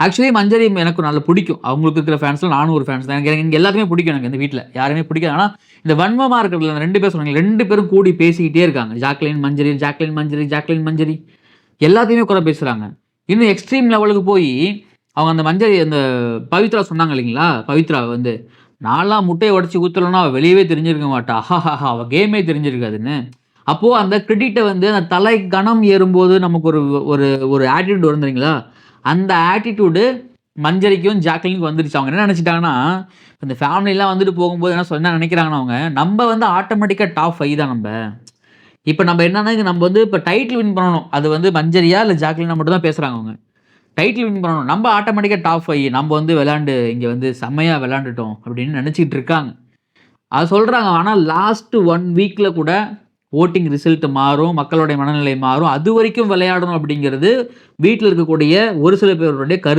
Actually மஞ்சரி எனக்கு நல்லா பிடிக்கும். அவங்களுக்கு இருக்கிற ஃபேன்ஸ்ல நானும் ஒரு ஃபேன்ஸ் தான். எனக்கு எல்லாத்துக்குமே பிடிக்கும் எனக்கு இந்த வீட்ல. யாரையுமே பிடிக்காது. ஆனா, இந்த வன்மமா இருக்கிறதுல அந்த 2 பேர் சொன்னீங்கல்ல, 2 பேரும் கூடி பேசிக்கிட்டே இருக்காங்க. ஜாக்லின் மஞ்சரி, ஜாக்லின் மஞ்சரி, ஜாக்லின் மஞ்சரி. எல்லாத்தையுமே குறை பேசுறாங்க. இன்னும் எக்ஸ்ட்ரீம் லெவலுக்கு போயி, அவங்க அந்த மஞ்சரி அந்த பவித்ரா சொன்னாங்க இல்லைங்களா? பவித்ரா வந்து, "நான்லாம் முட்டைய உடைச்சு ஊத்தலன்னா, அவ வெளியவே தெரிஞ்சிருக்க மாட்டா. அஹஹாஹா! அவ கேமே தெரிஞ்சிருக்காதுன்னு." அப்போ அந்த கிரெடிட்ட வந்து அந்த தலை கணம் ஏறும்போது நமக்கு ஒரு ஒரு ஒரு ஆட்டிட்யூட் வரும் தெரியுங்களா? அந்த ஆட்டிட்யூடு மஞ்சரிக்கும், ஜாக்லினுக்கும் வந்துருச்சு. அவங்க என்ன நெனச்சுட்டாங்கன்னா, இந்த ஃபேமிலிலாம் வந்துட்டு போகும்போது என்ன நெனைக்கிறாங்கன்னா அவங்க, நம்ப வந்து ஆட்டோமேட்டிக்கா டாப் 5 தான் நம்ப. இப்ப நம்ம என்னன்னா, நம்ம வந்து இப்ப டைட்டில் வின் பண்ணணும். அது வந்து மஞ்சரியா இல்ல ஜாக்லினா மட்டும் தான் பேசுறாங்க அவங்க. டைட்டில் வின் பண்ணணும். நம்ம ஆட்டோமேட்டிக்கா டாப் 5 நம்ம வந்து விளையாண்டு இங்க வந்து செம்மையா விளையாண்டுட்டோம் அப்படின்னு நெனச்சுக்கிட்டு இருக்காங்க. அத சொல்றாங்க. ஆனா லாஸ்ட் 1 வீக்ல கூட வோட்டிங் ரிசல்ட் மாறும். மக்களுடைய மனநிலை மாறும். அதுவரைக்கும் விளையாடணும் அப்படிங்கிறது வீட்ல இருக்கக்கூடிய ஒரு சில பேருடைய